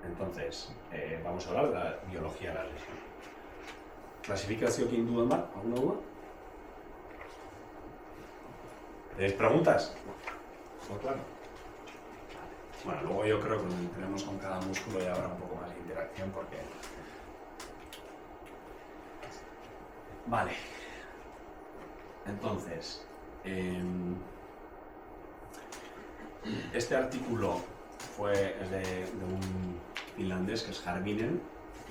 Entonces, vamos a hablar de la biología de la lesión. ¿Clasificación sin duda? ¿Alguna duda? ¿Tenéis preguntas? ¿Todo claro? Bueno, luego yo creo que cuando entremos con cada músculo ya habrá un poco más de interacción porque... Vale. Entonces, este artículo es de un finlandés que es Harvinen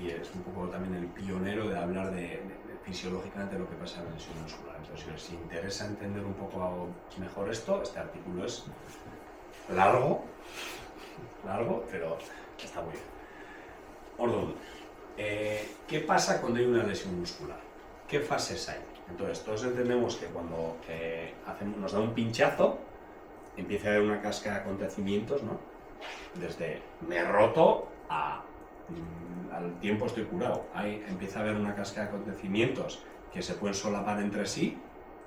y es un poco también el pionero de hablar de fisiológicamente lo que pasa en la lesión muscular. Entonces, si os interesa entender un poco mejor esto, este artículo es largo, pero está muy bien. Ordón. ¿Qué pasa cuando hay una lesión muscular? ¿Qué fases hay? Entonces, todos entendemos que cuando nos da un pinchazo, empieza a haber una cascada de acontecimientos, ¿no? Desde me he roto al tiempo estoy curado. Ahí empieza a haber una cascada de acontecimientos que se pueden solapar entre sí,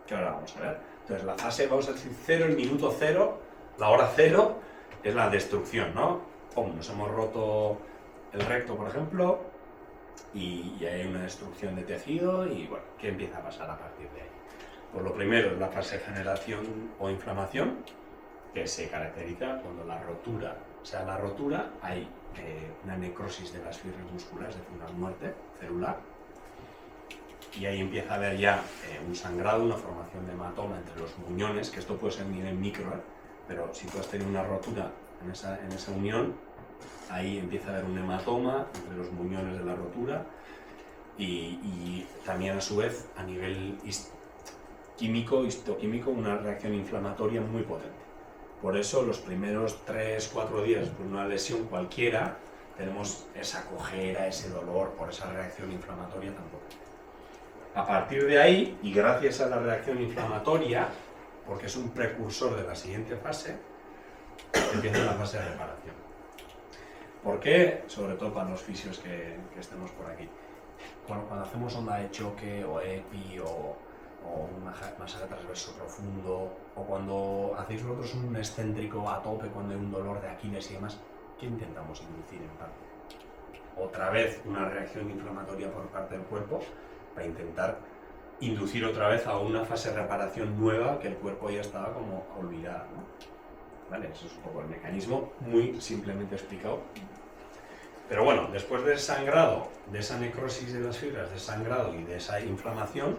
que ahora vamos a ver. Entonces, la fase, vamos a decir, 0, el minuto 0, la hora 0, es la destrucción, ¿no? Nos hemos roto el recto, por ejemplo, y hay una destrucción de tejido y, bueno, ¿qué empieza a pasar a partir de ahí? Pues lo primero es la fase de generación o inflamación, que se caracteriza cuando la rotura, hay una necrosis de las fibras musculares, es decir, una muerte celular, y ahí empieza a haber ya un sangrado, una formación de hematoma entre los muñones, que esto puede ser a nivel micro, pero si tú has tenido una rotura en esa unión, ahí empieza a haber un hematoma entre los muñones de la rotura y también a su vez a nivel histoquímico una reacción inflamatoria muy potente. Por eso los primeros 3-4 días por una lesión cualquiera tenemos esa cojera, ese dolor por esa reacción inflamatoria tan potente. A partir de ahí, y gracias a la reacción inflamatoria, porque es un precursor de la siguiente fase, empieza la fase de reparación. ¿Por qué? Sobre todo para los fisios que estemos por aquí. Cuando hacemos onda de choque o EPI o un masaje transverso profundo, o cuando hacéis vosotros un excéntrico a tope cuando hay un dolor de Aquiles y demás, ¿qué intentamos inducir en parte? Otra vez una reacción inflamatoria por parte del cuerpo para intentar inducir otra vez a una fase de reparación nueva que el cuerpo ya estaba como olvidada, ¿no? ¿Vale? Eso es un poco el mecanismo, muy simplemente explicado. Pero bueno, después del sangrado, de esa necrosis de las fibras, del sangrado y de esa inflamación,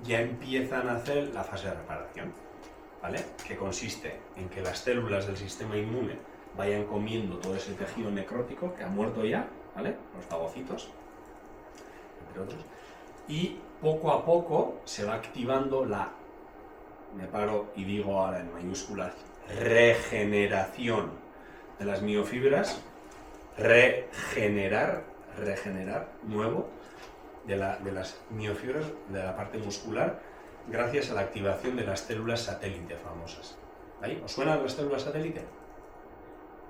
ya empiezan a hacer la fase de reparación, ¿vale? Que consiste en que las células del sistema inmune vayan comiendo todo ese tejido necrótico que ha muerto ya, ¿vale? Los fagocitos, entre otros, y poco a poco se va activando me paro y digo ahora en mayúsculas, regeneración de las miofibras, regenerar nuevo de las miofibras de la parte muscular gracias a la activación de las células satélite famosas. ¿Ahí? ¿Os suenan las células satélite?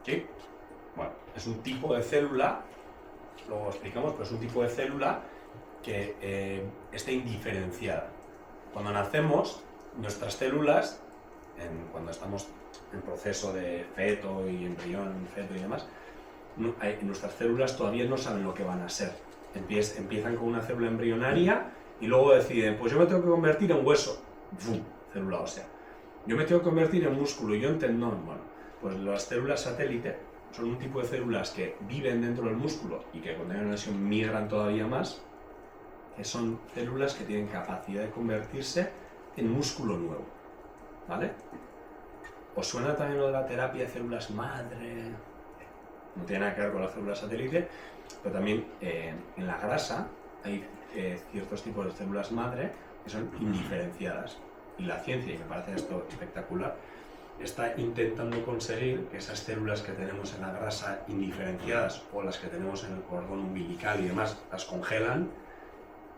¿Sí? Bueno, es un tipo de célula, luego explicamos, pero es un tipo de célula que está indiferenciada. Cuando nacemos, nuestras células, cuando estamos en proceso de feto y embrión, feto y demás, nuestras células todavía no saben lo que van a ser. Empiezan con una célula embrionaria y luego deciden, pues yo me tengo que convertir en hueso, ¡fum! Célula ósea. Yo me tengo que convertir en músculo y yo en tendón. Bueno, pues las células satélite son un tipo de células que viven dentro del músculo y que cuando hay una lesión migran todavía más, que son células que tienen capacidad de convertirse en músculo nuevo, ¿vale? ¿Os suena también lo de la terapia de células madre? No tiene nada que ver con las células satélite, pero también en la grasa hay ciertos tipos de células madre que son indiferenciadas. Y la ciencia, y me parece esto espectacular, está intentando conseguir que esas células que tenemos en la grasa indiferenciadas o las que tenemos en el cordón umbilical y demás, las congelan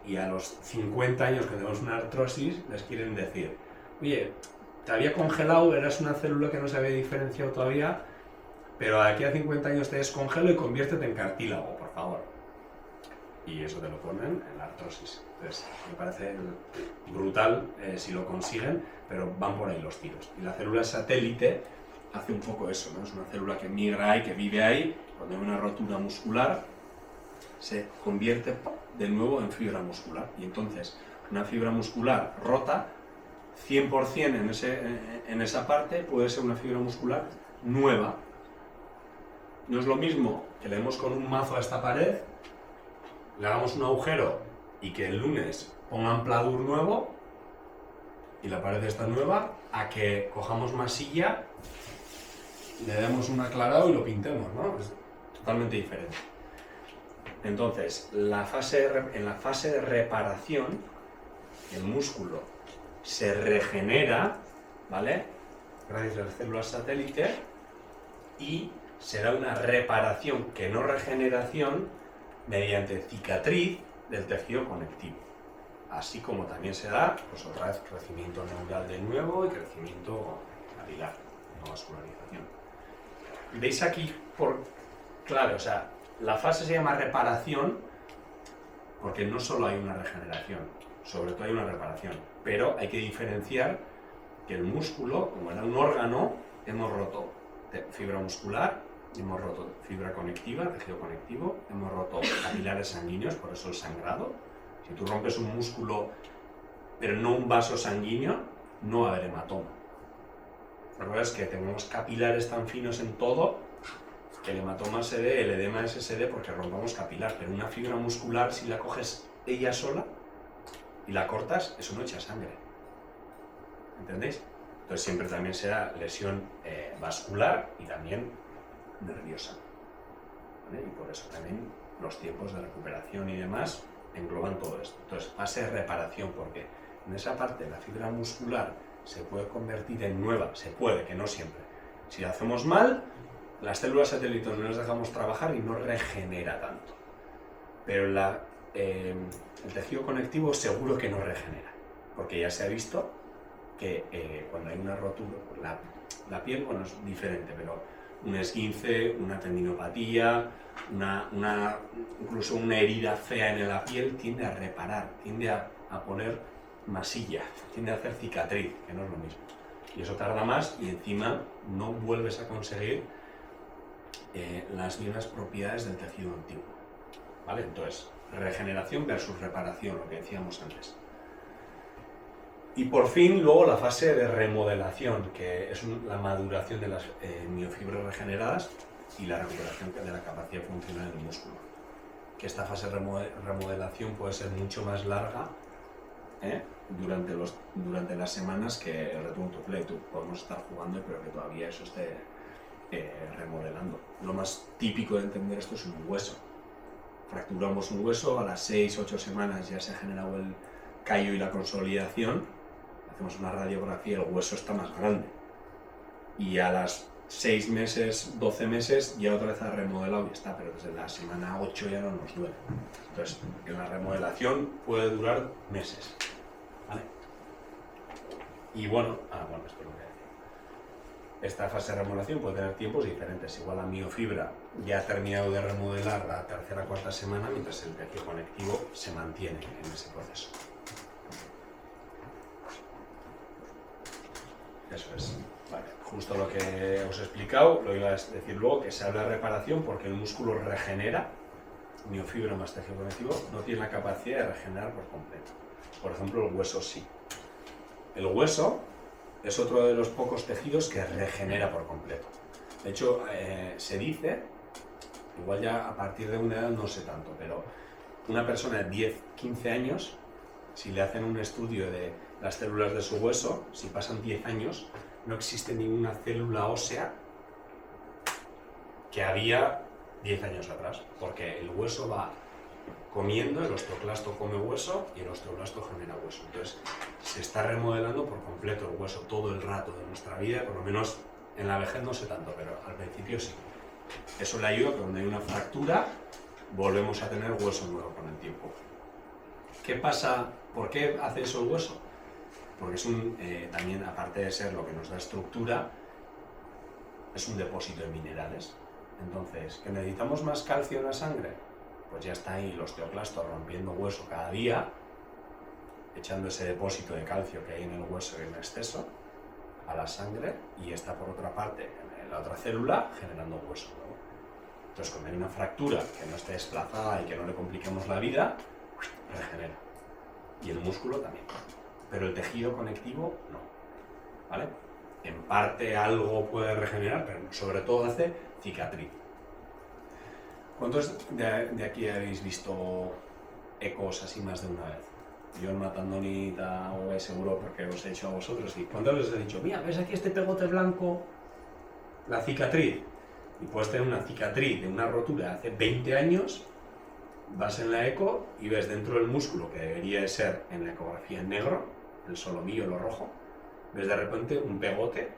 y a los 50 años que tenemos una artrosis les quieren decir, oye, te había congelado, eras una célula que no se había diferenciado todavía, pero aquí a 50 años te descongelo y conviértete en cartílago, por favor. Y eso te lo ponen en la artrosis. Entonces, me parece brutal si lo consiguen, pero van por ahí los tiros. Y la célula satélite hace un poco eso, ¿no? Es una célula que migra ahí, que vive ahí, cuando hay una rotura muscular, se convierte de nuevo en fibra muscular. Y entonces, una fibra muscular rota, 100% en esa parte puede ser una fibra muscular nueva. No es lo mismo que le demos con un mazo a esta pared, le hagamos un agujero y que el lunes pongan pladur nuevo y la pared está nueva, a que cojamos masilla, le demos un aclarado y lo pintemos, ¿no? Es totalmente diferente. Entonces, en la fase de reparación, el músculo se regenera, ¿vale? Gracias a las células satélite, y se da una reparación, que no regeneración, mediante cicatriz del tejido conectivo. Así como también se da, pues otra vez, crecimiento neural de nuevo y crecimiento capilar, no vascularización. ¿Veis aquí por clave? O sea, la fase se llama reparación porque no solo hay una regeneración, sobre todo hay una reparación, pero hay que diferenciar que el músculo, como era un órgano, hemos roto fibra muscular, hemos roto fibra conectiva, tejido conectivo, hemos roto capilares sanguíneos, por eso el sangrado. Si tú rompes un músculo, pero no un vaso sanguíneo, no va a haber hematoma. La verdad es que tenemos capilares tan finos en todo que el hematoma se dé, el edema se dé porque rompamos capilar, pero una fibra muscular, si la coges ella sola y la cortas, eso no echa sangre. ¿Entendéis? Entonces siempre también será lesión vascular y también nerviosa. ¿Vale? Y por eso también los tiempos de recuperación y demás engloban todo esto. Entonces, fase de reparación, porque en esa parte la fibra muscular se puede convertir en nueva, se puede, que no siempre. Si lo hacemos mal, las células satélites no las dejamos trabajar y no regenera tanto. Pero el tejido conectivo seguro que no regenera, porque ya se ha visto que cuando hay una rotura, la piel, bueno, es diferente, pero un esguince, una tendinopatía, incluso una herida fea en la piel tiende a reparar, tiende a poner masilla, tiende a hacer cicatriz, que no es lo mismo. Y eso tarda más y encima no vuelves a conseguir las mismas propiedades del tejido antiguo. ¿Vale? Entonces, regeneración versus reparación, lo que decíamos antes. Y por fin, luego la fase de remodelación, que es la maduración de las miofibras regeneradas y la recuperación de la capacidad funcional del músculo. Que esta fase de remodelación puede ser mucho más larga durante las semanas que el return to play. Podemos estar jugando, pero que todavía eso esté remodelando. Lo más típico de entender esto es un hueso. Fracturamos un hueso, a las 6-8 semanas ya se ha generado el callo y la consolidación, hacemos una radiografía y el hueso está más grande. Y a las 6 meses, 12 meses ya otra vez ha remodelado y está, pero desde la semana 8 ya no nos duele. Entonces, en la remodelación puede durar meses. ¿Vale? Y bueno, esto es lo que decía. Esta fase de remodelación puede tener tiempos diferentes. Igual la miofibra ya ha terminado de remodelar la tercera o cuarta semana, mientras el tejido conectivo se mantiene en ese proceso. Eso es. Vale. Justo lo que os he explicado, lo iba a decir luego, que se habla de reparación porque el músculo regenera, miofibra más tejido conectivo, no tiene la capacidad de regenerar por completo. Por ejemplo, el hueso sí. El hueso es otro de los pocos tejidos que regenera por completo. De hecho, se dice, igual ya a partir de una edad no sé tanto, pero una persona de 10-15 años, si le hacen un estudio de las células de su hueso, si pasan 10 años, no existe ninguna célula ósea que había 10 años atrás, porque el hueso va comiendo, el osteoclasto come hueso y el osteoblasto genera hueso. Entonces, se está remodelando por completo el hueso todo el rato de nuestra vida, por lo menos en la vejez no sé tanto, pero al principio sí. Eso le ayuda a que cuando hay una fractura, volvemos a tener hueso nuevo con el tiempo. ¿Qué pasa? ¿Por qué hace eso el hueso? Porque es también, aparte de ser lo que nos da estructura, es un depósito de minerales. Entonces, ¿que necesitamos más calcio en la sangre? Pues ya está ahí el osteoclasto rompiendo hueso cada día, echando ese depósito de calcio que hay en el hueso en exceso a la sangre y esta por otra parte, en la otra célula, generando hueso, ¿no? Entonces, cuando hay una fractura que no esté desplazada y que no le compliquemos la vida, regenera. Y el músculo también. Pero el tejido conectivo no. ¿Vale? En parte algo puede regenerar, pero sobre todo hace cicatriz. ¿Cuántos de aquí habéis visto ecos así más de una vez? Yo en Matandonita o seguro porque os he hecho a vosotros. ¿Y cuántos les he dicho? Mira, ¿ves aquí este pegote blanco? La cicatriz. Y puedes tener una cicatriz de una rotura hace 20 años, vas en la eco y ves dentro del músculo, que debería de ser en la ecografía en negro, el solomillo, lo rojo, ves de repente un pegote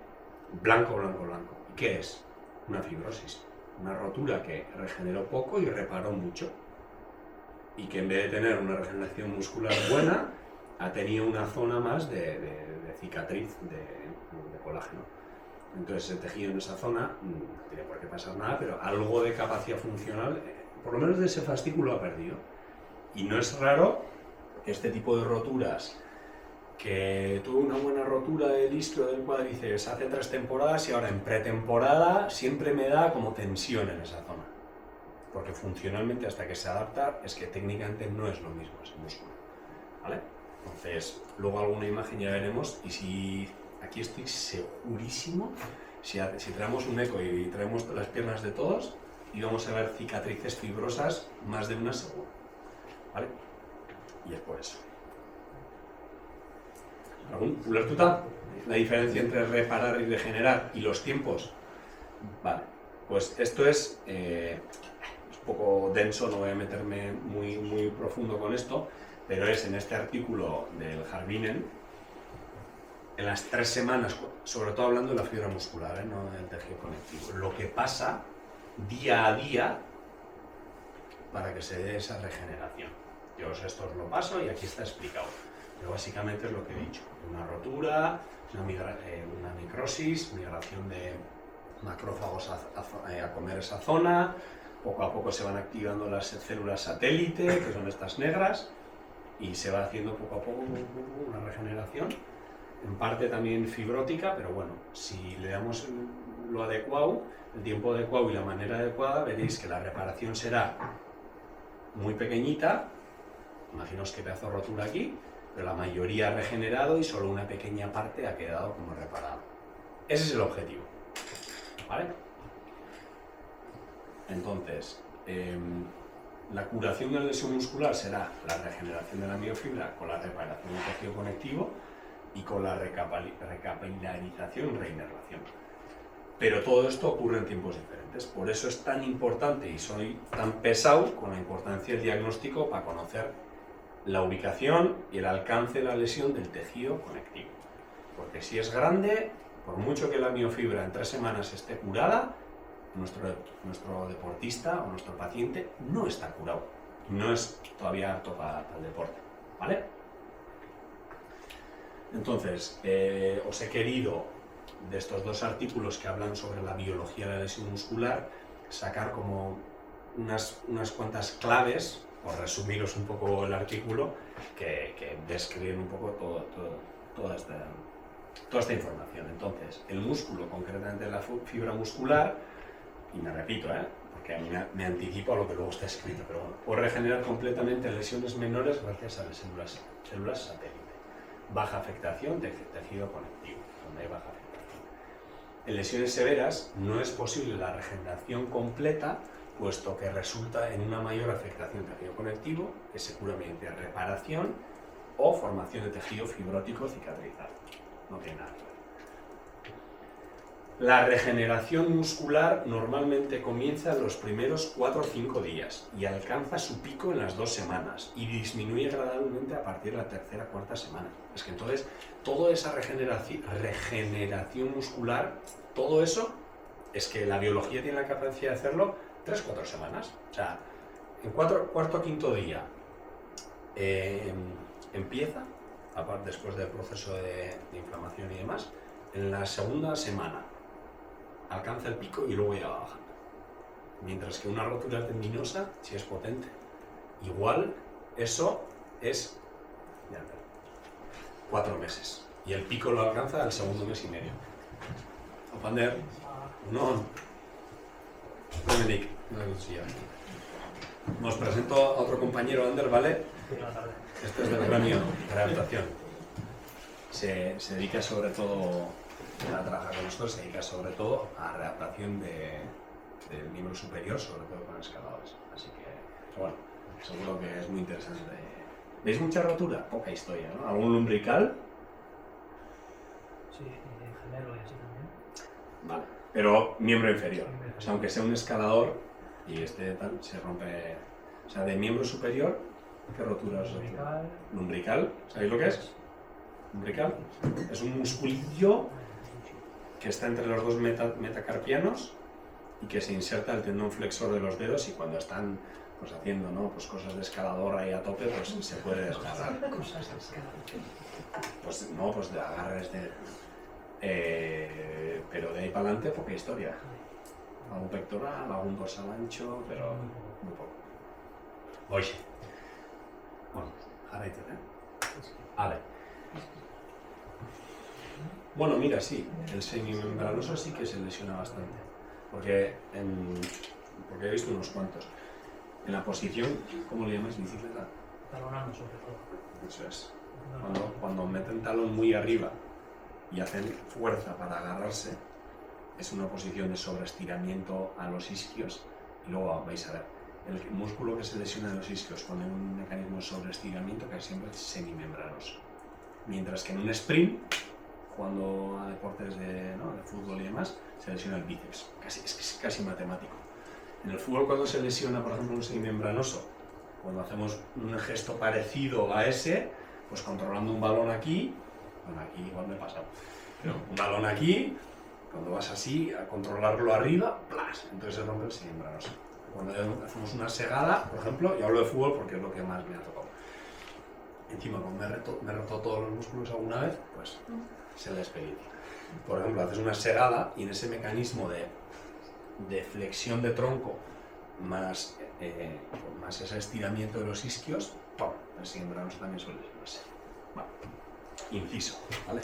blanco, blanco, blanco. ¿Y qué es? Una fibrosis. Una rotura que regeneró poco y reparó mucho. Y que en vez de tener una regeneración muscular buena, ha tenido una zona más de cicatriz de colágeno. Entonces el tejido en esa zona no tiene por qué pasar nada, pero algo de capacidad funcional, por lo menos de ese fascículo ha perdido. Y no es raro que este tipo de roturas, que tuvo una buena rotura del isquio del cuádriceps hace 3 temporadas y ahora en pretemporada siempre me da como tensión en esa zona. Porque funcionalmente hasta que se adapta es que técnicamente no es lo mismo ese músculo. ¿Vale? Entonces, luego alguna imagen ya veremos y si... Aquí estoy segurísimo, si traemos un eco y traemos las piernas de todos, y vamos a ver cicatrices fibrosas, más de una seguro. ¿Vale? Y es por eso. ¿Ulertuta? La diferencia entre reparar y regenerar y los tiempos. Vale, pues esto es un poco denso, no voy a meterme muy profundo con esto, pero es en este artículo del Harvinen, en las 3 semanas, sobre todo hablando de la fibra muscular, no del tejido conectivo, lo que pasa día a día para que se dé esa regeneración. Yo esto os lo paso y aquí está explicado, pero básicamente es lo que he dicho: una rotura, una necrosis, migración de macrófagos a comer esa zona, poco a poco se van activando las células satélite, que son estas negras, y se va haciendo poco a poco una regeneración. En parte también fibrótica, pero bueno, si le damos lo adecuado, el tiempo adecuado y la manera adecuada, veréis que la reparación será muy pequeñita. Imaginaos qué pedazo de rotura aquí, pero la mayoría ha regenerado y solo una pequeña parte ha quedado como reparado. Ese es el objetivo. ¿Vale? Entonces, la curación de la lesión muscular será la regeneración de la miofibra con la reparación del tejido conectivo y con la recapilarización y reinervación. Pero todo esto ocurre en tiempos diferentes. Por eso es tan importante y soy tan pesado con la importancia del diagnóstico para conocer la ubicación y el alcance de la lesión del tejido conectivo. Porque si es grande, por mucho que la miofibra en 3 semanas esté curada, nuestro deportista o nuestro paciente no está curado. No es todavía apto para el deporte. ¿Vale? Entonces, os he querido, de estos 2 artículos que hablan sobre la biología de la lesión muscular, sacar como unas cuantas claves, por resumiros un poco el artículo, que describen un poco toda esta información. Entonces, el músculo, concretamente la fibra muscular, y me repito, porque a mí me anticipo a lo que luego está escrito, pero bueno, puede regenerar completamente lesiones menores gracias a las células satélite. Baja afectación de tejido conectivo, donde hay baja afectación. En lesiones severas no es posible la regeneración completa, puesto que resulta en una mayor afectación del tejido conectivo, que se cura mediante reparación o formación de tejido fibrótico cicatrizado. No tiene nada que ver. La regeneración muscular normalmente comienza en los primeros 4 o 5 días y alcanza su pico en las 2 semanas y disminuye gradualmente a partir de la 3ª o 4ª semana. Es que entonces toda esa regeneración muscular, todo eso, es que la biología tiene la capacidad de hacerlo 3 o 4 semanas. O sea, en cuarto o quinto día empieza, después del proceso de inflamación y demás, en la 2ª semana alcanza el pico y luego ya va bajando. Mientras que una rotura tendinosa, si es potente, igual eso es 4 meses. y el pico lo alcanza al segundo mes y medio. Opander, no. Dominic, nos presento a otro compañero, Ander, ¿vale? Este es del gremio de adaptación. Se dedica sobre todo a trabajar con nosotros, se dedica sobre todo a readaptación del miembro superior, sobre todo con escaladores. Así que, bueno, seguro que es muy interesante. ¿Veis mucha rotura? Poca historia, ¿no? ¿Algún lumbrical? Sí, gemelo y así también. Vale, pero miembro inferior. O sea, aunque sea un escalador y este tal, se rompe. O sea, de miembro superior, ¿qué rotura es? Lumbrical. ¿Sabéis lo que es? Lumbrical. Es un musculillo que está entre los dos metacarpianos y que se inserta el tendón flexor de los dedos, y cuando están pues haciendo, ¿no?, pues cosas de escalador ahí a tope, pues se puede desgarrar. Cosas de escalador. Pues no, pues de agarres de... pero de ahí para adelante poca historia. Algún pectoral, algún dorsal ancho, pero muy poco. Oye. Bueno, jarraitu, Vale. Bueno, mira, sí, el semimembranoso sí que se lesiona bastante, porque he visto unos cuantos. En la posición, ¿cómo le llamas? Bicicleta. Talonando sobre todo. Eso es. Cuando meten talón muy arriba y hacen fuerza para agarrarse, es una posición de sobreestiramiento a los isquios, y luego vais a ver, el músculo que se lesiona en los isquios con un mecanismo de sobreestiramiento casi siempre es semimembranoso. Mientras que en un sprint, cuando a deportes de fútbol y demás, se lesiona el bíceps. Es casi matemático. En el fútbol, cuando se lesiona, por ejemplo, un semimembranoso, cuando hacemos un gesto parecido a ese, pues controlando un balón aquí, bueno, aquí igual me he pasado, pero un balón aquí, cuando vas así, a controlarlo arriba, ¡plas!, entonces se rompe el semimembranoso. Cuando hacemos una segada, por ejemplo, y hablo de fútbol porque es lo que más me ha tocado. Encima, como me he roto todos los músculos alguna vez, pues se la experiencia. Por ejemplo, haces una segada y en ese mecanismo de flexión de tronco más ese estiramiento de los isquios, ¡pum!, el semimembranoso también suele lesionarse. Vale. Inciso, ¿vale?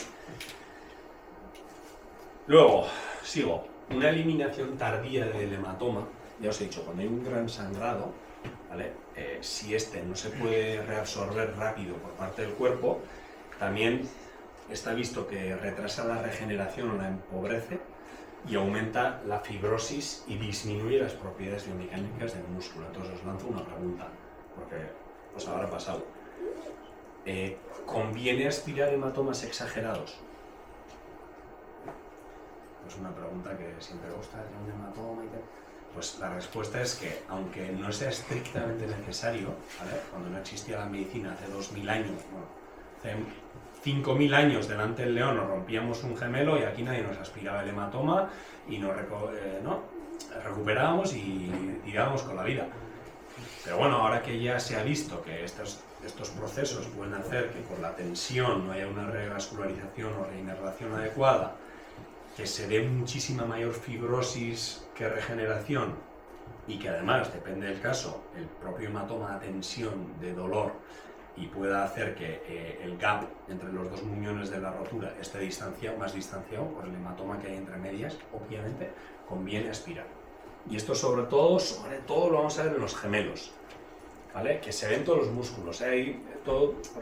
Luego, sigo. Una eliminación tardía del hematoma. Ya os he dicho, cuando hay un gran sangrado, ¿vale? Si este no se puede reabsorber rápido por parte del cuerpo, también está visto que retrasa la regeneración o la empobrece y aumenta la fibrosis y disminuye las propiedades biomecánicas del músculo. Entonces os lanzo una pregunta, porque os habrá pasado. ¿Conviene aspirar hematomas exagerados? Pues una pregunta que siempre gusta, ¿es un hematoma y tal? Pues la respuesta es que, aunque no sea estrictamente necesario, ¿vale?, cuando no existía la medicina hace 2000 años, bueno, hace 5000 años delante del león nos rompíamos un gemelo y aquí nadie nos aspiraba el hematoma y nos recuperábamos y tirábamos con la vida. Pero bueno, ahora que ya se ha visto que estos procesos pueden hacer que por la tensión no haya una revascularización o reinervación adecuada, que se dé muchísima mayor fibrosis que regeneración, y que además, depende del caso, el propio hematoma da tensión de dolor y pueda hacer que el gap entre los dos muñones de la rotura esté más distanciado por el hematoma que hay entre medias, obviamente conviene aspirar. Y esto sobre todo lo vamos a ver en los gemelos, ¿vale? Que se ven todos los músculos, hay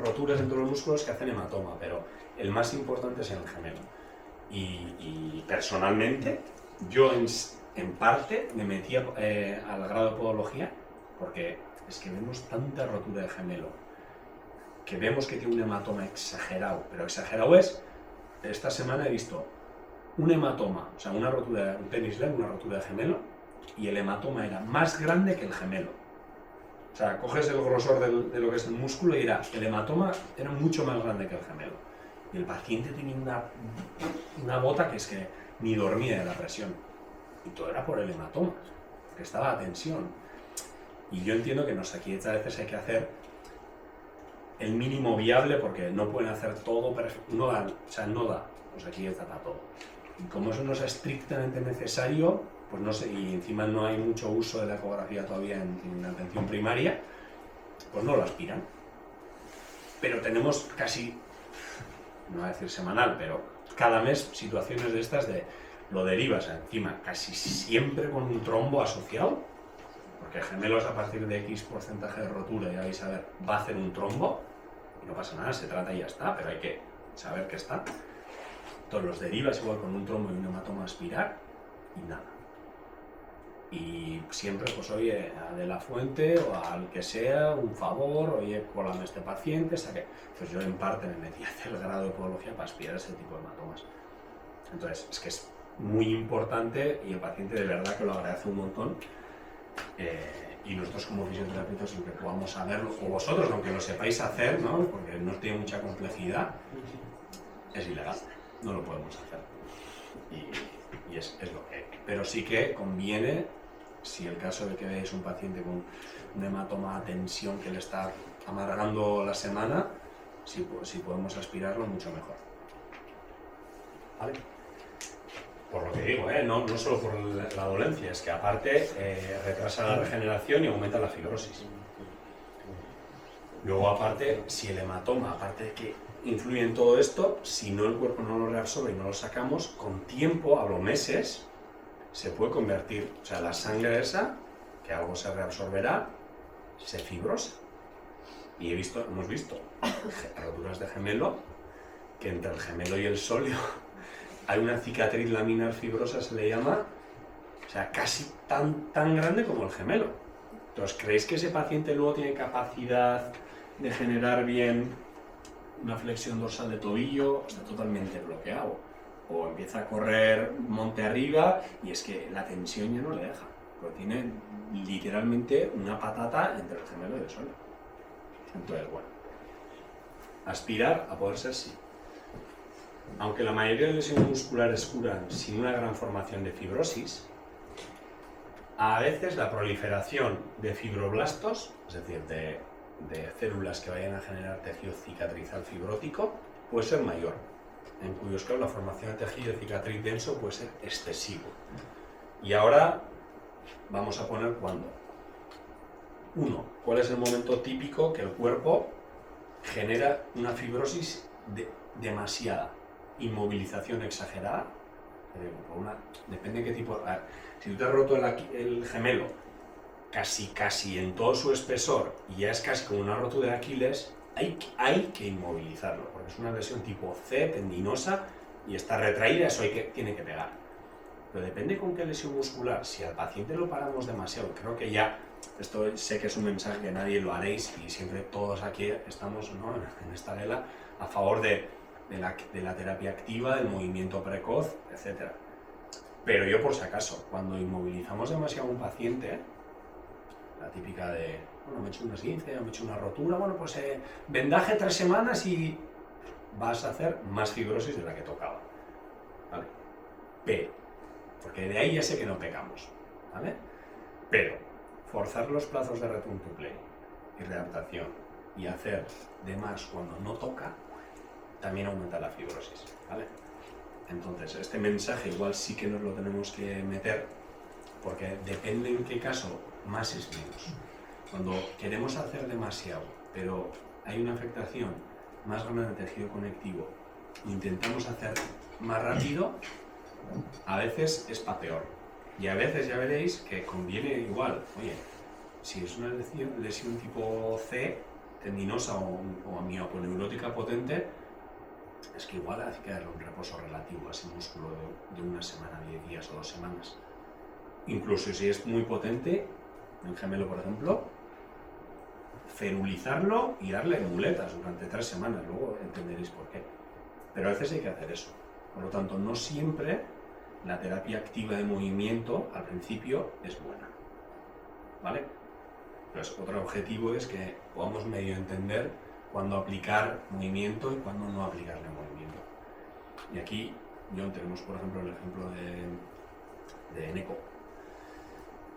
roturas en todos los músculos que hacen hematoma, pero el más importante es en el gemelo. Y personalmente, yo en parte me metí al grado de podología, porque es que vemos tanta rotura de gemelo, que vemos que tiene un hematoma exagerado, pero exagerado es, esta semana he visto un hematoma, o sea, una rotura, un tenis leg, una rotura de gemelo, y el hematoma era más grande que el gemelo. O sea, coges el grosor de lo que es el músculo y era, el hematoma era mucho más grande que el gemelo. Y el paciente tenía una bota que es que ni dormía de la presión. Y todo era por el hematoma, que estaba a tensión. Y yo entiendo que en los Osakidetza a veces hay que hacer el mínimo viable, porque no pueden hacer todo perfecto. No da Osakidetza para todo. Y como eso no es estrictamente necesario, pues no sé, y encima no hay mucho uso de la ecografía todavía en la atención primaria, pues no lo aspiran. Pero tenemos casi no voy a decir semanal, pero cada mes situaciones de estas de lo derivas encima casi siempre con un trombo asociado, porque gemelos a partir de X porcentaje de rotura, ya vais a ver, va a hacer un trombo, y no pasa nada, se trata y ya está, pero hay que saber que está. Entonces los derivas igual con un trombo y un hematoma aspirar, y nada. Y siempre, pues oye, a De La Fuente o al que sea, un favor, oye, cólame a este paciente, saque. Pues yo en parte me metí a hacer el grado de podología para aspirar ese tipo de hematomas. Entonces, es que es muy importante y el paciente de verdad que lo agradece un montón. Y nosotros como fisioterapeutas, sin que podamos saberlo, o vosotros, aunque lo sepáis hacer, ¿no? Porque no tiene mucha complejidad, es ilegal, no lo podemos hacer. Y es lo que hay. Pero sí que conviene, si el caso de que veáis un paciente con un hematoma a tensión que le está amargando la semana, si podemos aspirarlo, mucho mejor. ¿Vale? Por lo que digo, no solo por la dolencia, es que aparte retrasa la regeneración y aumenta la fibrosis. Luego aparte, si el hematoma, aparte de que influye en todo esto, si no el cuerpo no lo reabsorbe y no lo sacamos, con tiempo, hablo meses, se puede convertir, o sea, la sangre esa, que algo se reabsorberá, se fibrosa. Y hemos visto roturas de gemelo, que entre el gemelo y el sóleo hay una cicatriz laminar fibrosa, se le llama, o sea, casi tan grande como el gemelo. Entonces, ¿creéis que ese paciente luego tiene capacidad de generar bien una flexión dorsal de tobillo? Está totalmente bloqueado. O empieza a correr monte arriba y es que la tensión ya no le deja. Porque tiene literalmente una patata entre el gemelo y el sóleo. Entonces, bueno, aspirar a poder ser sí. Aunque la mayoría de lesiones musculares curan sin una gran formación de fibrosis, a veces la proliferación de fibroblastos, es decir, de células que vayan a generar tejido cicatrizal fibrótico, puede ser mayor, en cuyos casos la formación de tejido de cicatriz denso puede ser excesivo. Y ahora vamos a poner cuándo. 1. ¿Cuál es el momento típico que el cuerpo genera una fibrosis demasiada? Inmovilización exagerada. Depende de qué tipo. A ver, si tú te has roto el gemelo casi en todo su espesor y ya es casi como una rotura de Aquiles, hay que inmovilizarlo, porque es una lesión tipo C, tendinosa, y está retraída, eso tiene que pegar. Pero depende con qué lesión muscular. Si al paciente lo paramos demasiado, creo que ya, esto sé que es un mensaje que nadie lo haréis y siempre todos aquí estamos, ¿no?, en esta vela a favor de la terapia activa, del movimiento precoz, etc. Pero yo, por si acaso, cuando inmovilizamos demasiado a un paciente, la típica de, bueno, me he hecho una esguince, me he hecho una rotura, bueno, pues vendaje 3 semanas y vas a hacer más fibrosis de la que tocaba, ¿vale? Pero, porque de ahí ya sé que no pecamos, ¿vale? Pero, forzar los plazos de return to play y readaptación y hacer de más cuando no toca, también aumenta la fibrosis, ¿vale? Entonces, este mensaje igual sí que nos lo tenemos que meter, porque depende en qué caso más es menos. Cuando queremos hacer demasiado, pero hay una afectación más grande del tejido conectivo, intentamos hacer más rápido, a veces es para peor. Y a veces ya veréis que conviene igual, oye, si es una lesión tipo C, tendinosa o mioponeurótica potente, es que igual hay que darle un reposo relativo a ese músculo de una semana, 10 días o 2 semanas. Incluso si es muy potente, en gemelo por ejemplo, ferulizarlo y darle muletas durante 3 semanas, luego entenderéis por qué. Pero a veces hay que hacer eso. Por lo tanto, no siempre la terapia activa de movimiento al principio es buena, ¿vale? Pues otro objetivo es que podamos medio entender cuándo aplicar movimiento y cuándo no aplicarle movimiento. Y aquí, John, tenemos por ejemplo el ejemplo de Neko,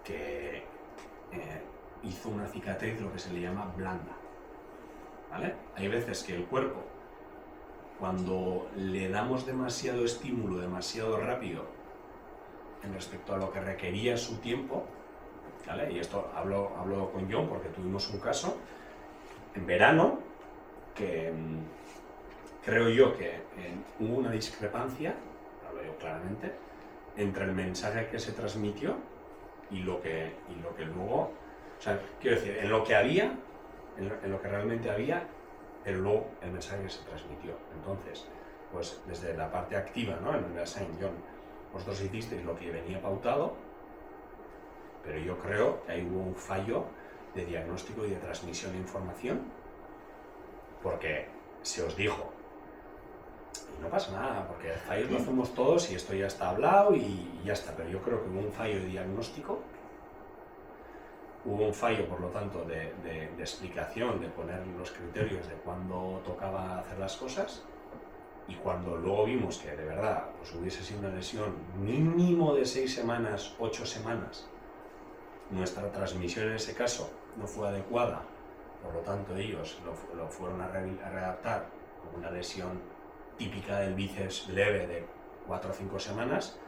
que hizo una cicatriz, lo que se le llama blanda, ¿vale? Hay veces que el cuerpo, cuando le damos demasiado estímulo, demasiado rápido, en respecto a lo que requería su tiempo, ¿vale? Y esto hablo con John porque tuvimos un caso en verano que creo yo que hubo una discrepancia, lo veo claramente, entre el mensaje que se transmitió y lo que luego, o sea, quiero decir, en lo que había, en lo que realmente había, pero luego el mensaje que se transmitió. Entonces, pues desde la parte activa, ¿no? En el Saint John, vosotros hicisteis lo que venía pautado, pero yo creo que ahí hubo un fallo de diagnóstico y de transmisión de información, porque se os dijo, y no pasa nada, porque fallos lo hacemos todos y esto ya está hablado y ya está, pero yo creo que hubo un fallo de diagnóstico, hubo un fallo, por lo tanto, de explicación, de poner los criterios de cuándo tocaba hacer las cosas, y cuando luego vimos que de verdad pues hubiese sido una lesión mínimo de 6 semanas, 8 semanas, nuestra transmisión en ese caso no fue adecuada, por lo tanto ellos lo fueron a readaptar con una lesión típica del bíceps leve de 4 o 5 semanas.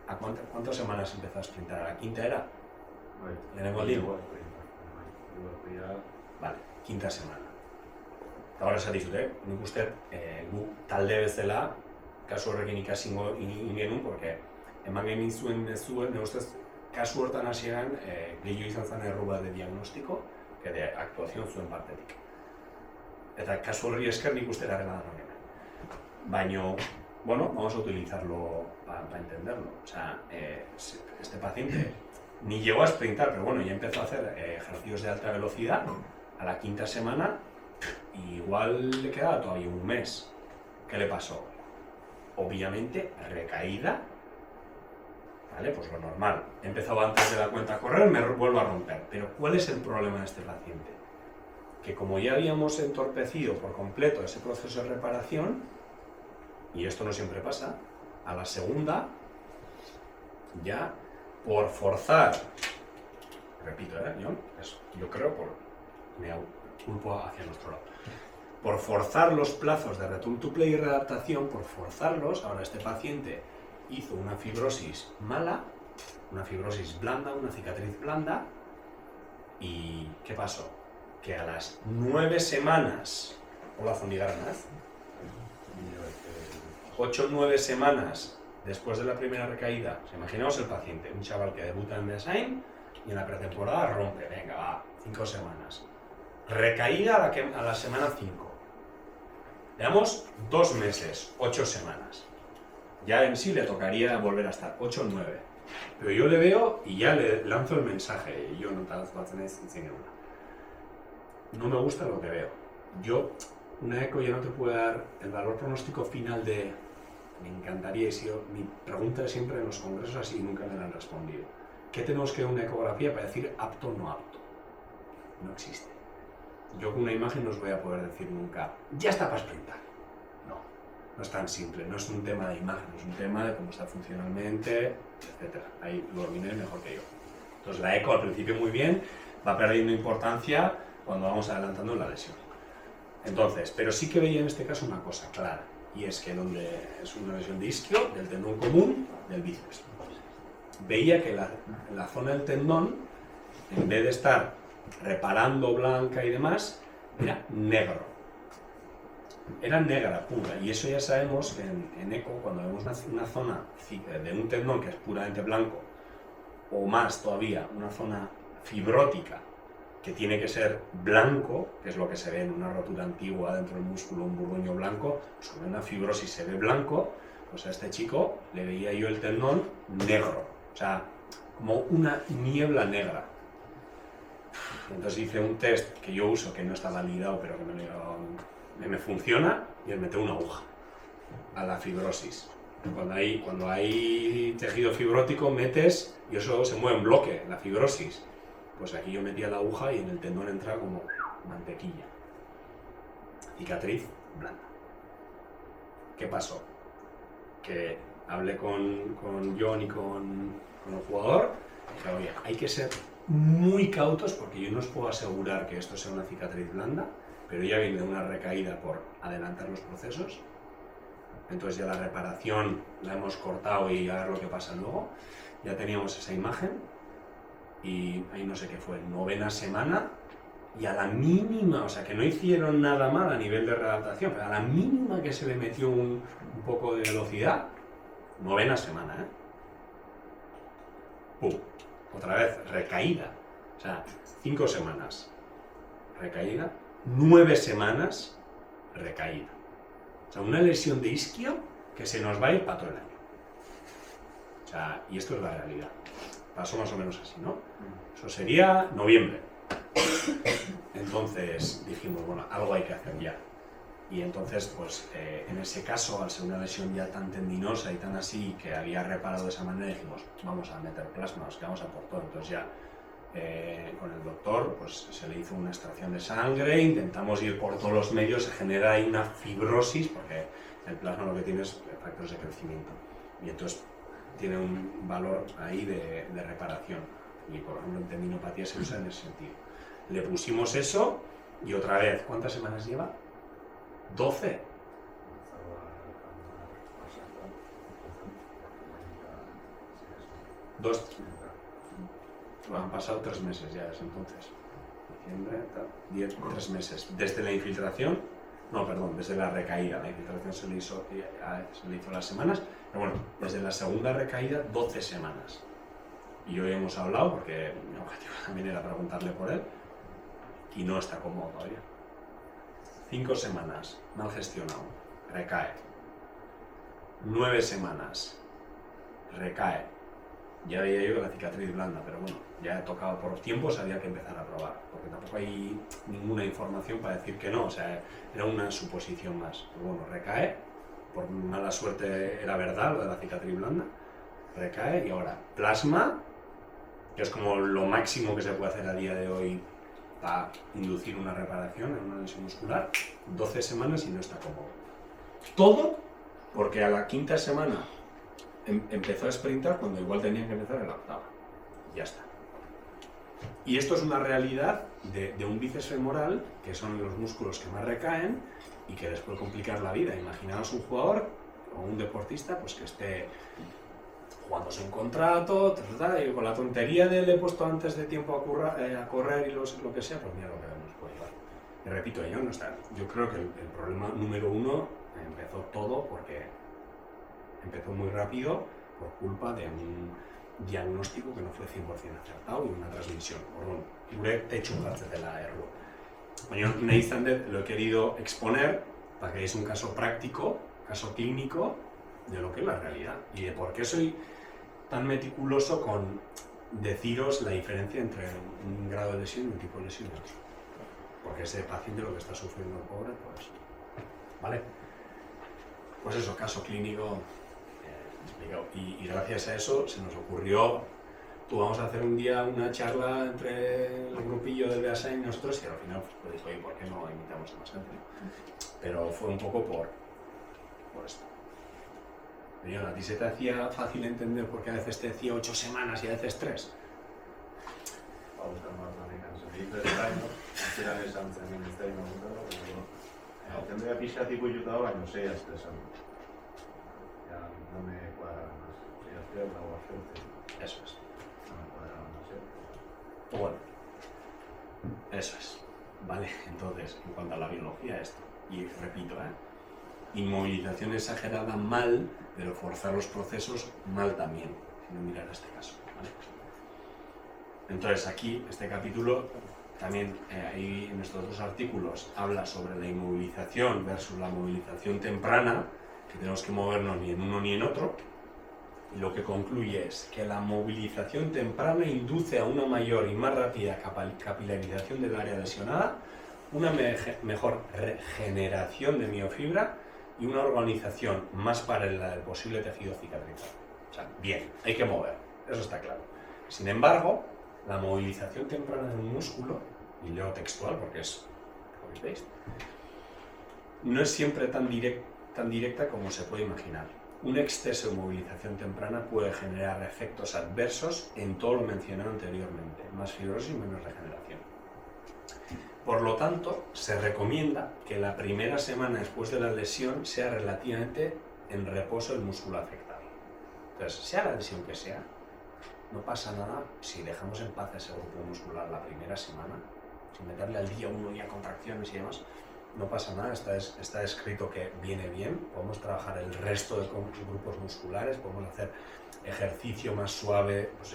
¿A cuántas semanas empezó a sprintar? ¿A la quinta era? Lehenengo aldian? Vale, quinta semana. Eta horrez dizute, nik uste gu talde bezala kasu horrekin ikasi ingenun, porque eman genizuen nire ustez kasu hortan hasieran gehiago izan zen erru de diagnostiko que de actuación zuen partetik. Eta kasu horri esker nik uste garela da horrean. Baina, bueno, vamos a utilizarlo para entenderlo. O sea, este paciente ni llegó a sprintar, pero bueno, ya empezó a hacer ejercicios de alta velocidad a la quinta semana y igual le quedaba todavía un mes. ¿Qué le pasó? Obviamente, recaída, ¿vale? Pues lo normal. He empezado antes de la cuenta a correr, me vuelvo a romper. Pero ¿cuál es el problema de este paciente? Que como ya habíamos entorpecido por completo ese proceso de reparación, y esto no siempre pasa, a la segunda, ya por forzar, repito, John, yo creo me culpo hacia nuestro lado, por forzar los plazos de return to play y readaptación, por forzarlos, ahora este paciente hizo una fibrosis mala, una fibrosis blanda, una cicatriz blanda, y ¿qué pasó? Que a las 9 semanas, hola Zondigarnaz, 8 o 9 semanas después de la primera recaída, imaginaos el paciente, un chaval que debuta en design y en la pretemporada rompe, venga, va, 5 semanas. Recaída a la semana 5. Le damos 2 meses, 8 semanas. Ya en sí le tocaría volver a estar 8 o 9. Pero yo le veo y ya le lanzo el mensaje, y yo no me gusta lo que veo. Una eco ya no te puede dar el valor pronóstico final de... Me encantaría, mi pregunta es siempre en los congresos así y nunca me la han respondido. ¿Qué tenemos que ver una ecografía para decir apto o no apto? No existe. Yo con una imagen no os voy a poder decir nunca, ya está para sprintar. No es tan simple, no es un tema de imagen, es un tema de cómo está funcionalmente, etc. Ahí lo dominé mejor que yo. Entonces la eco al principio muy bien, va perdiendo importancia cuando vamos adelantando la lesión. Entonces, pero sí que veía en este caso una cosa clara, y es que donde es una lesión de isquio, del tendón común, del bíceps. Veía que la zona del tendón, en vez de estar reparando blanca y demás, era negro. Era negra pura, y eso ya sabemos que en eco, cuando vemos una zona de un tendón que es puramente blanco, o más todavía, una zona fibrótica, que tiene que ser blanco, que es lo que se ve en una rotura antigua dentro del músculo, un burbuño blanco, pues cuando una fibrosis se ve blanco, pues a este chico le veía yo el tendón negro, o sea, como una niebla negra. Entonces hice un test que yo uso, que no está validado, pero que me funciona, y es meter una aguja a la fibrosis. Cuando hay tejido fibrótico metes, y eso se mueve en bloque, la fibrosis. Pues aquí yo metía la aguja y en el tendón entra como mantequilla. Cicatriz blanda. ¿Qué pasó? Que hablé con John y con el jugador, y dije, oye, hay que ser muy cautos porque yo no os puedo asegurar que esto sea una cicatriz blanda, pero ya viene de una recaída por adelantar los procesos. Entonces ya la reparación la hemos cortado y a ver lo que pasa luego. Ya teníamos esa imagen y ahí no sé qué fue, 9ª semana, Y a la mínima, o sea, que no hicieron nada mal a nivel de readaptación, pero a la mínima que se le metió un poco de velocidad, 9ª semana, ¿eh? ¡Pum! Otra vez, recaída. O sea, 5 semanas, recaída. 9 semanas, recaída. O sea, una lesión de isquio que se nos va a ir para todo el año. O sea, y esto es la realidad. Pasó más o menos así, ¿no? Eso sería noviembre. Entonces dijimos, bueno, algo hay que hacer ya. Y entonces, pues, en ese caso, al ser una lesión ya tan tendinosa y tan así, que había reparado de esa manera, dijimos, vamos a meter plasma, nos quedamos a por todo. Entonces ya, con el doctor, pues se le hizo una extracción de sangre, intentamos ir por todos los medios, se genera ahí una fibrosis, porque el plasma lo que tiene es factores de crecimiento. Y entonces tiene un valor ahí de reparación. Y por ejemplo, en tendinopatía se usa en ese sentido. Le pusimos eso y otra vez, ¿cuántas semanas lleva? 12. Han pasado 3 meses ya desde entonces. Diciembre, 3 meses. Desde la infiltración, no, perdón, desde la recaída. La infiltración se le hizo las semanas, pero bueno, desde la segunda recaída, 12 semanas. Y hoy hemos hablado, porque mi objetivo también era preguntarle por él, y no está cómodo todavía. 5 semanas, mal gestionado, recae. 9 semanas, recae. Ya había ido la cicatriz blanda, pero bueno, ya he tocado por tiempos, había que empezar a probar, porque tampoco hay ninguna información para decir que no, o sea, era una suposición más. Pero bueno, recae, por mala suerte era verdad lo de la cicatriz blanda, recae y ahora plasma, que es como lo máximo que se puede hacer a día de hoy para inducir una reparación en una lesión muscular, 12 semanas y no está cómodo. Todo porque a la 5ª semana empezó a sprintar cuando igual tenía que empezar en la 8ª. Ya está. Y esto es una realidad de un bíceps femoral, que son los músculos que más recaen y que les puede complicar la vida. Imaginaos un jugador o un deportista pues que esté jugándose un contrato, y con la tontería de le he puesto antes de tiempo a correr y lo que sea, pues mira lo que nos puede llevar. Y repito, ello no está. Yo creo que el problema número 1 empezó todo porque empezó muy rápido por culpa de un diagnóstico que no fue 100% acertado y una transmisión. Orduan, gure tetxungatzatela erlo. Baina nahi izan dut, lo he querido exponer para que veáis un caso práctico, caso clínico, de lo que es la realidad y de por qué soy tan meticuloso con deciros la diferencia entre un grado de lesión y un tipo de lesión y otro. Porque ese paciente lo que está sufriendo el pobre, pues... ¿Vale? Pues eso, caso clínico explicado. Y gracias a eso se nos ocurrió, tú vamos a hacer un día una charla entre el grupillo del BASA y nosotros, y al final pues dijo, oye, ¿por qué no invitamos a más gente? Pero fue un poco por esto. Pero ¿a ti se te hacía fácil entender por qué a veces te decía 8 semanas y a veces 3? Tendría pixatik ikututa baina 6 aste esan. Ya no me cuadran más. 6 aste o a suerte. Eso es. No me cuadran más. Bueno, eso es. Vale, entonces, en cuanto a la biología, esto. Y repito, inmovilización exagerada mal, pero forzar los procesos mal también, si no mirar este caso. ¿Vale? Entonces aquí, este capítulo, también ahí en estos 2 artículos habla sobre la inmovilización versus la movilización temprana, que tenemos que movernos ni en uno ni en otro, y lo que concluye es que la movilización temprana induce a una mayor y más rápida capilarización del área lesionada, una mejor regeneración de miofibra y una organización más paralela del posible tejido cicatrizado. O sea, bien, hay que mover, eso está claro. Sin embargo, la movilización temprana de un músculo, y leo textual porque es copy-paste, no es siempre tan directa como se puede imaginar. Un exceso de movilización temprana puede generar efectos adversos en todo lo mencionado anteriormente, más fibrosis y menos regeneración. Por lo tanto, se recomienda que la primera semana después de la lesión sea relativamente en reposo el músculo afectado. Entonces, sea la lesión que sea, no pasa nada si dejamos en paz ese grupo muscular la primera semana sin meterle al día 1 ya contracciones y demás, no pasa nada, está escrito que viene bien, podemos trabajar el resto de grupos musculares, podemos hacer ejercicio más suave, pues,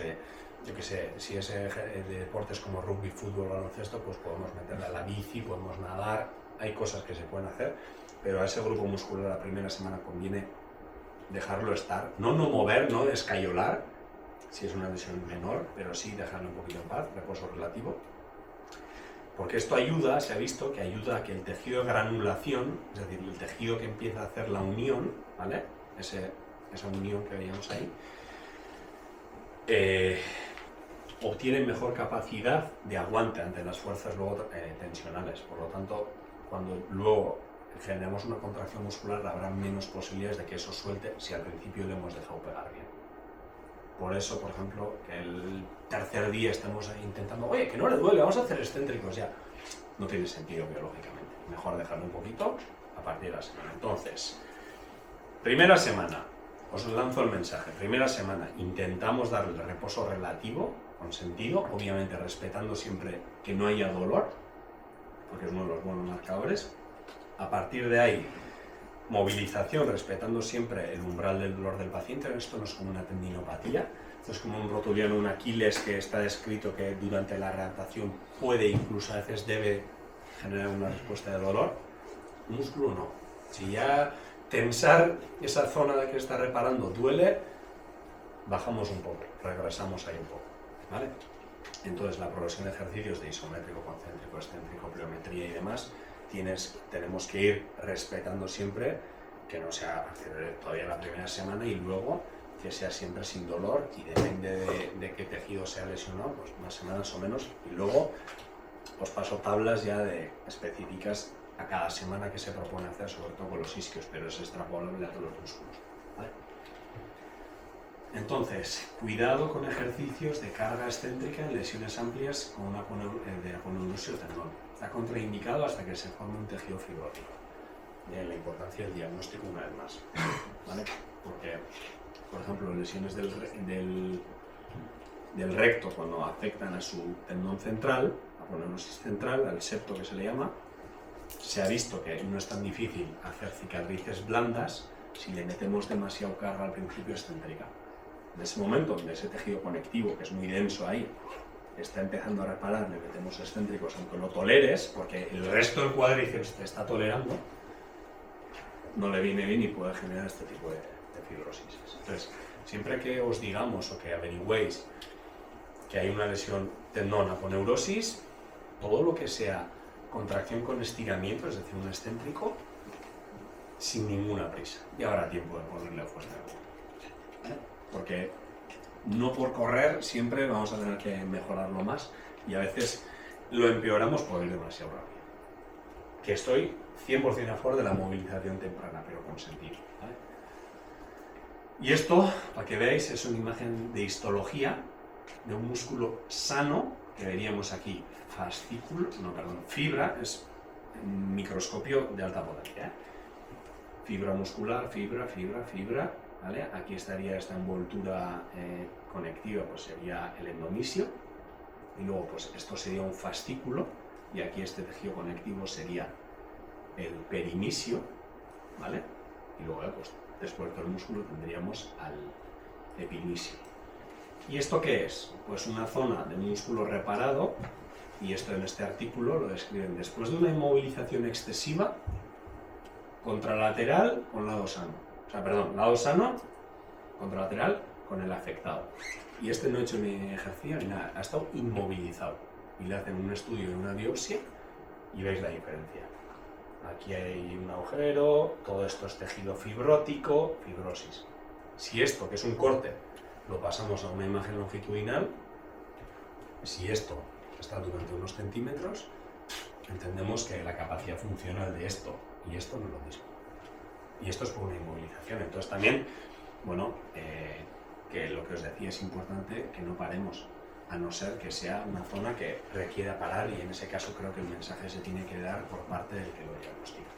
yo qué sé, si es de deportes como rugby, fútbol, baloncesto, pues podemos meterle a la bici, podemos nadar, hay cosas que se pueden hacer, pero a ese grupo muscular la primera semana conviene dejarlo estar, no mover, no escayolar, si es una lesión menor, pero sí dejarlo un poquito en paz, reposo relativo, porque esto ayuda, se ha visto que ayuda a que el tejido de granulación, es decir, el tejido que empieza a hacer la unión, ¿vale? Esa unión que veíamos ahí, obtiene mejor capacidad de aguante ante las fuerzas luego tensionales. Por lo tanto, cuando luego generamos una contracción muscular, habrá menos posibilidades de que eso suelte si al principio le hemos dejado pegar bien. Por eso, por ejemplo, que el tercer día estamos intentando, oye, que no le duele, vamos a hacer excéntricos ya. No tiene sentido biológicamente. Mejor dejarlo un poquito a partir de la semana. Entonces, primera semana, os lanzo el mensaje. Primera semana, intentamos darle reposo relativo, con sentido, obviamente respetando siempre que no haya dolor, porque es uno de los buenos marcadores. A partir de ahí, movilización, respetando siempre el umbral del dolor del paciente. Esto no es como una tendinopatía, esto es como un rotuliano, un Aquiles, que está descrito que durante la readaptación puede, incluso a veces debe, generar una respuesta de dolor. Un músculo no. Si ya tensar esa zona de que está reparando duele, bajamos un poco, regresamos ahí un poco, ¿vale? Entonces la progresión de ejercicios de isométrico, concéntrico, excéntrico, pliometría y demás, tenemos que ir respetando siempre que no sea todavía la primera semana y luego que sea siempre sin dolor, y depende de qué tejido sea lesionado, pues unas semanas o menos, y luego os paso tablas ya específicas a cada semana que se propone hacer, sobre todo con los isquios, pero es extrapolable a todos los músculos, ¿vale? Entonces, cuidado con ejercicios de carga excéntrica en lesiones amplias con de aponeurosis o tendón. Está contraindicado hasta que se forme un tejido fibrótico. La importancia del diagnóstico una vez más, ¿vale? Porque, por ejemplo, lesiones del recto, cuando afectan a su tendón central, aponeurosis central, al septo que se le llama, se ha visto que no es tan difícil hacer cicatrices blandas si le metemos demasiado carga al principio excéntrica. En ese momento donde ese tejido conectivo, que es muy denso ahí, está empezando a reparar, le metemos excéntricos, aunque lo toleres, porque el resto del cuádriceps te está tolerando, no le viene bien y puede generar este tipo de fibrosis. Entonces, siempre que os digamos o que averigüéis que hay una lesión tendón aponeurosis, todo lo que sea contracción con estiramiento, es decir, un excéntrico, sin ninguna prisa. Y habrá tiempo de ponerle fuerza. Porque no por correr siempre vamos a tener que mejorarlo más, y a veces lo empeoramos por ir demasiado rápido. Que estoy 100% a favor de la movilización temprana, pero con sentido, ¿vale? Y esto, para que veáis, es una imagen de histología de un músculo sano, que veríamos aquí fibra, es un microscopio de alta potencia, ¿eh? Fibra muscular, fibra, ¿vale? Aquí estaría esta envoltura conectiva, pues sería el endomisio, y luego pues esto sería un fascículo, y aquí este tejido conectivo sería el perimisio, ¿vale? Y luego pues después del músculo tendríamos al epimisio. ¿Y esto qué es? Pues una zona de músculo reparado, y esto en este artículo lo describen después de una inmovilización excesiva, contralateral con lado sano. O sea, perdón, lado sano, contralateral con el afectado. Y este no ha hecho ni ejercicio ni nada, ha estado inmovilizado. Y le hacen un estudio y una biopsia y veis la diferencia. Aquí hay un agujero, todo esto es tejido fibrótico, fibrosis. Si esto, que es un corte, lo pasamos a una imagen longitudinal, si esto está durante unos centímetros, entendemos que la capacidad funcional de esto y esto no es lo mismo. Y esto es por una inmovilización. Entonces también, bueno, que lo que os decía es importante que no paremos, a no ser que sea una zona que requiera parar, y en ese caso creo que el mensaje se tiene que dar por parte del que lo diagnostica.